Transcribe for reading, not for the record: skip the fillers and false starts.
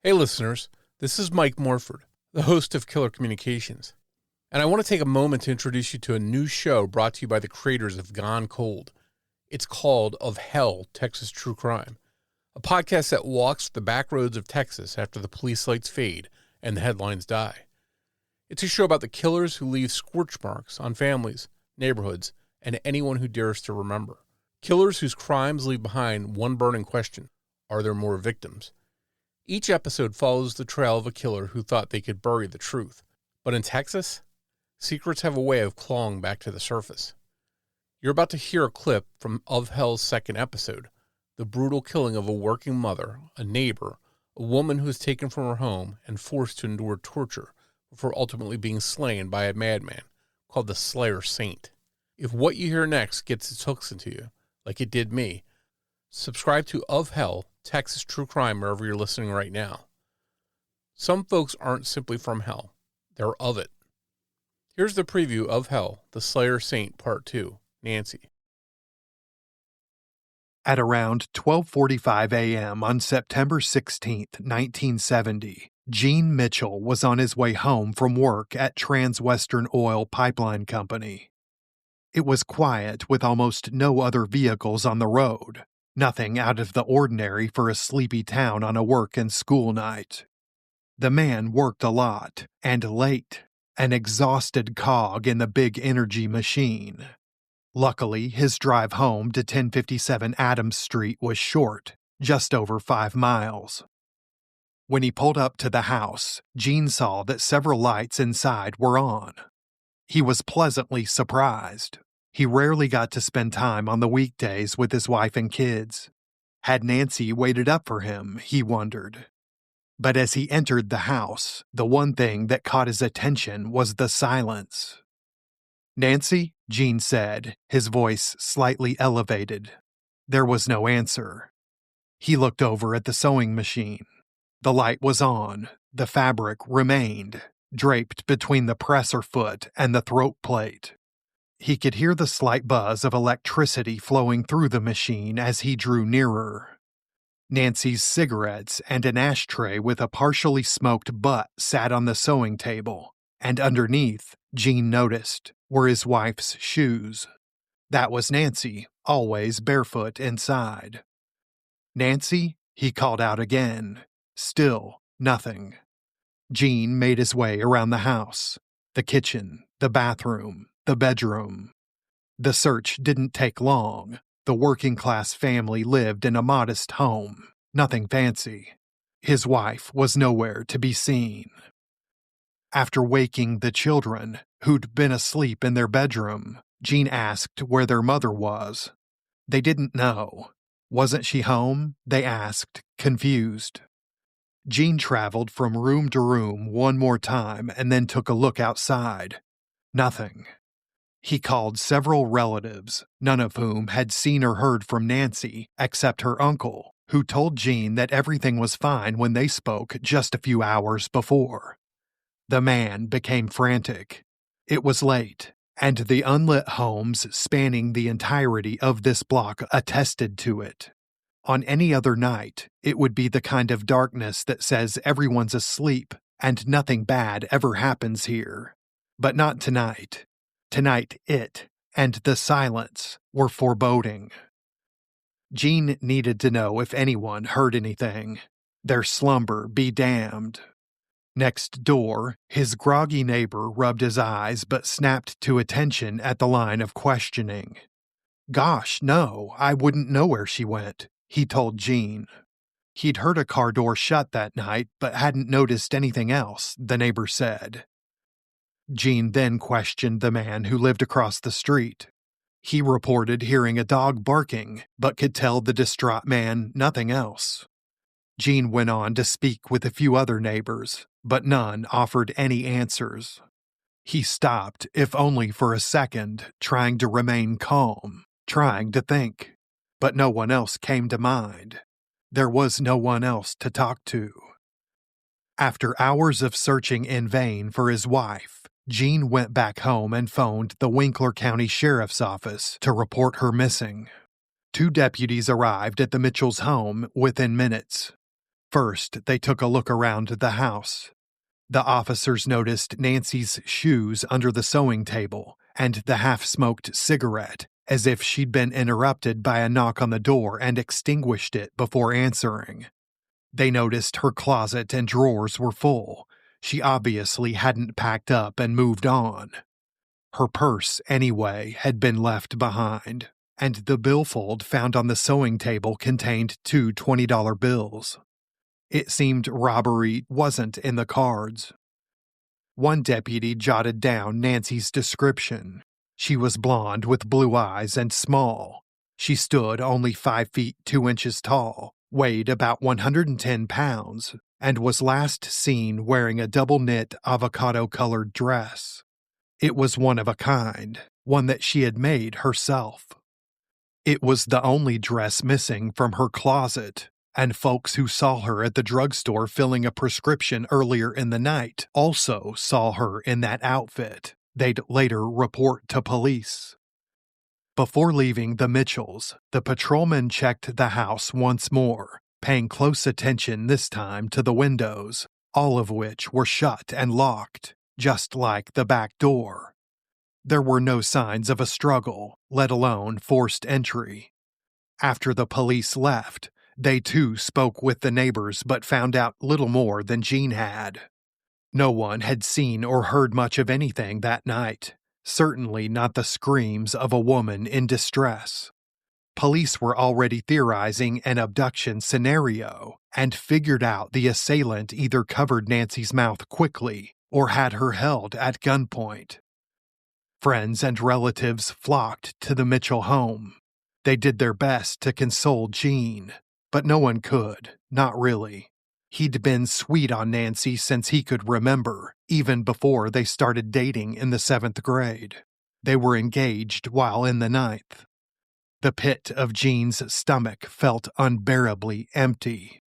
Hey listeners, this is Mike Morford, the host of Killer Communications, and I want to take a moment to introduce you to a new show brought to you by the creators of Gone Cold. It's called Of Hell, Texas True Crime, a podcast that walks the back roads of Texas after the police lights fade and the headlines die. It's a show about the killers who leave scorch marks on families, neighborhoods, and anyone who dares to remember. Killers whose crimes leave behind one burning question: are there more victims? Each episode follows the trail of a killer who thought they could bury the truth. But in Texas, secrets have a way of clawing back to the surface. You're about to hear a clip from Of Hell's second episode, the brutal killing of a working mother, a neighbor, a woman who was taken from her home and forced to endure torture before ultimately being slain by a madman called the Slayer Saint. If what you hear next gets its hooks into you, like it did me, subscribe to Of Hell, Texas True Crime wherever you're listening right now. Some folks aren't simply from hell, they're of it. Here's the preview of Hell, the Slayer Saint Part 2, Nancy. At around 12:45 a.m. on September 16, 1970, Gene Mitchell was on his way home from work at Transwestern Oil Pipeline Company. It was quiet with almost no other vehicles on the road. Nothing out of the ordinary for a sleepy town on a work and school night. The man worked a lot, and late, an exhausted cog in the big energy machine. Luckily, his drive home to 1057 Adams Street was short, just over 5 miles. When he pulled up to the house, Gene saw that several lights inside were on. He was pleasantly surprised. He rarely got to spend time on the weekdays with his wife and kids. Had Nancy waited up for him, he wondered. But as he entered the house, the one thing that caught his attention was the silence. "Nancy?" Gene said, his voice slightly elevated. There was no answer. He looked over at the sewing machine. The light was on. The fabric remained, draped between the presser foot and the throat plate. He could hear the slight buzz of electricity flowing through the machine as he drew nearer. Nancy's cigarettes and an ashtray with a partially smoked butt sat on the sewing table, and underneath, Gene noticed, were his wife's shoes. That was Nancy, always barefoot inside. "Nancy?" he called out again. Still nothing. Gene made his way around the house, the kitchen, the bathroom, the bedroom. The search didn't take long. The working-class family lived in a modest home, nothing fancy. His wife was nowhere to be seen. After waking the children, who'd been asleep in their bedroom, Gene asked where their mother was. They didn't know. Wasn't she home? They asked, confused. Gene traveled from room to room one more time and then took a look outside. Nothing. He called several relatives, none of whom had seen or heard from Nancy except her uncle, who told Gene that everything was fine when they spoke just a few hours before. The man became frantic. It was late, and the unlit homes spanning the entirety of this block attested to it. On any other night, it would be the kind of darkness that says everyone's asleep and nothing bad ever happens here. But not tonight. Tonight it, and the silence, were foreboding. Gene needed to know if anyone heard anything. Their slumber be damned. Next door, his groggy neighbor rubbed his eyes but snapped to attention at the line of questioning. "Gosh, no, I wouldn't know where she went," he told Gene. He'd heard a car door shut that night but hadn't noticed anything else, the neighbor said. Gene then questioned the man who lived across the street. He reported hearing a dog barking, but could tell the distraught man nothing else. Gene went on to speak with a few other neighbors, but none offered any answers. He stopped, if only for a second, trying to remain calm, trying to think. But no one else came to mind. There was no one else to talk to. After hours of searching in vain for his wife, Gene went back home and phoned the Winkler County Sheriff's Office to report her missing. 2 deputies arrived at the Mitchells' home within minutes. First, they took a look around the house. The officers noticed Nancy's shoes under the sewing table and the half-smoked cigarette, as if she'd been interrupted by a knock on the door and extinguished it before answering. They noticed her closet and drawers were full. She obviously hadn't packed up and moved on. Her purse, anyway, had been left behind, and the billfold found on the sewing table contained two $20 bills. It seemed robbery wasn't in the cards. One deputy jotted down Nancy's description. She was blonde with blue eyes and small. She stood only 5 feet 2 inches tall, weighed about 110 pounds, and was last seen wearing a double-knit avocado-colored dress. It was one of a kind, one that she had made herself. It was the only dress missing from her closet, and folks who saw her at the drugstore filling a prescription earlier in the night also saw her in that outfit. They'd later report to police. Before leaving the Mitchells, the patrolman checked the house once more, paying close attention this time to the windows, all of which were shut and locked, just like the back door. There were no signs of a struggle, let alone forced entry. After the police left, they too spoke with the neighbors but found out little more than Jean had. No one had seen or heard much of anything that night, certainly not the screams of a woman in distress. Police were already theorizing an abduction scenario and figured out the assailant either covered Nancy's mouth quickly or had her held at gunpoint. Friends and relatives flocked to the Mitchell home. They did their best to console Jean, but no one could, not really. He'd been sweet on Nancy since he could remember, even before they started dating in the 7th grade. They were engaged while in the 9th. The pit of Jean's stomach felt unbearably empty.